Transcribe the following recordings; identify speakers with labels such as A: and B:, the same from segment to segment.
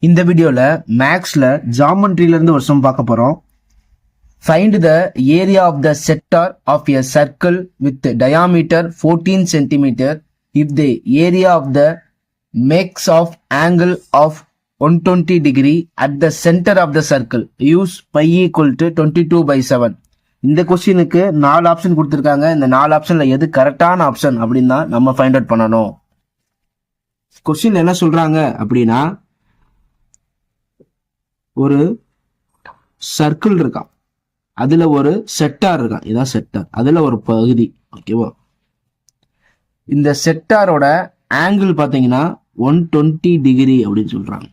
A: இந்த வீடியோல மேக்ஸ்ல ஜாமெட்ரியில இருந்து ஒரு சம் பார்க்க போறோம். Find the area of the sector of a circle with diameter 14 centimetre if the area of the max of angle of 120 degree at the centre of the circle use pi equal to 22/7. இந்த கொஸ்டினுக்கு 4 option கொடுத்துருக்காங்க. இந்த 4 ஆப்ஷன்ல எது கரெக்டான option அப்படின்னு தான் நம்ம ஃபைண்ட் அவுட் பண்ணணும். கொஸ்டின் என்ன சொல்றாங்க அப்படின்னா, ஒரு சர்க்கிள் இருக்கான், அதுல ஒரு செக்டார் இருக்கான், இதான் செக்டார், அதுல ஒரு பகுதி. ஓகேவா? இந்த செக்டாரோட ஆங்கிள் பாத்தீங்கன்னா 120 டிகிரி அப்படின்னு சொல்றாங்க.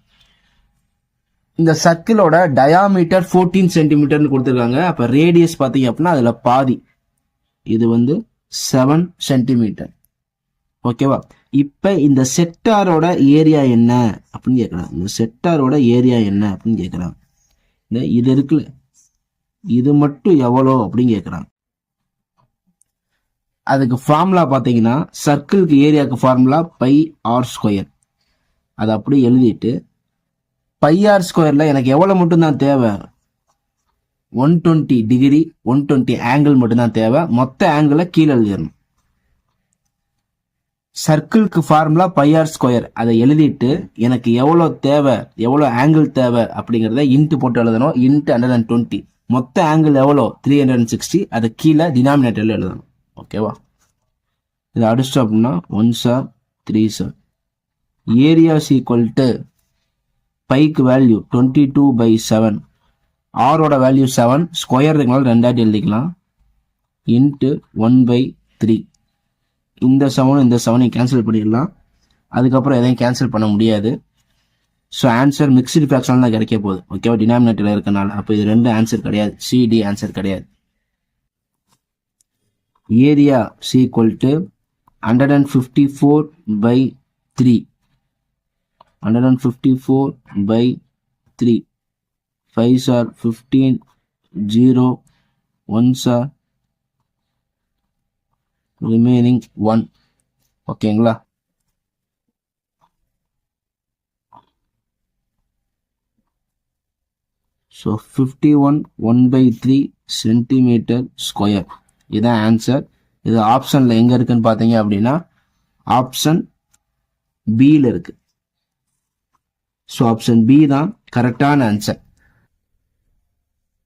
A: இந்த சர்க்கிளோட டயாமீட்டர் 14 சென்டிமீட்டர்னு கொடுத்துருக்காங்க. அப்ப ரேடியஸ் பாத்தீங்க அப்படின்னா அதுல பாதி, இது 7 சென்டிமீட்டர். ஓகேவா? இப்ப இந்த செக்டாரோட ஏரியா என்ன அப்படின்னு கேட்கறாங்க. இந்த செக்டாரோட ஏரியா என்ன அப்படின்னு கேட்கறாங்க. இது இருக்குல்ல, இது மட்டும் எவ்வளோ அப்படின்னு கேட்கறாங்க. அதுக்கு ஃபார்முலா பாத்தீங்கன்னா, சர்க்கிளுக்கு ஏரியாவுக்கு ஃபார்முலா πr². அதை அப்படி எழுதிட்டு πr² எனக்கு எவ்வளவு மட்டும் தான் தேவை, 120 டிகிரி 120 ஆங்கிள் மட்டும் தான் தேவை. மொத்த ஆங்கிளை கீழே எழுதிடணும். சர்க்கிளுக்கு ஃபார்முலா πr², அதை எழுதிட்டு எனக்கு எவ்வளோ தேவை, எவ்வளோ ஆங்கிள் தேவை அப்படிங்கிறத இன்ட்டு போட்டு எழுதணும். இன்ட்டு 120, மொத்த ஆங்கிள் எவ்வளோ 360, அதை கீழே டினாமினேட்டர்ல எழுதணும். ஓகேவா? இதை அடிச்சிட்டோம் அப்படின்னா 1 sir 3 sir. Area equal to bike value 22/7, ஆரோட வேல்யூ 7, ஸ்கொயர் இருக்கனால 2 எழுதிக்கலாம், இன்ட்டு 1/3. இந்த 7 இந்த 7 கேன்சல் பண்ணிடலாம். அதுக்கப்புறம் எதையும் கேன்சல் பண்ண முடியாது. ஸோ ஆன்சர் மிக்ஸ்டு ஃபிராக்ஷன் தான் கிடைக்க போகுது. ஓகேவா? டினாமினேட்டர்ல இருக்கனால. அப்போ இது 2 ஆன்சர் கிடையாது, சிடி ஆன்சர் கிடையாது. Area equal to 154/3, 154/3. 5 sir 15, 0 1 sir remaining 1. ஓகேங்களா? ஸோ 51 1/3 சென்டிமீட்டர் ஸ்கொயர், இதுதான் ஆன்சர். இது ஆப்ஷன்ல எங்க இருக்குன்னு பாத்தீங்க அப்படின்னா ஆப்ஷன் பில இருக்கு. ஸோ ஆப்ஷன் பி தான் கரெக்டான answer.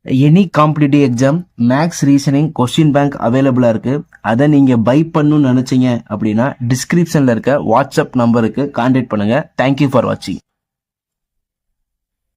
A: Any competitive exam maths reasoning question bank அவைலபிளா இருக்கு. அதை நீங்க பை பண்ணணும்னு நினைச்சீங்க அப்படின்னா டிஸ்கிரிப்ஷன்ல இருக்க வாட்ஸ்அப் நம்பருக்கு கான்டாக்ட் பண்ணுங்க. தேங்க்யூ ஃபார் வாட்சிங்.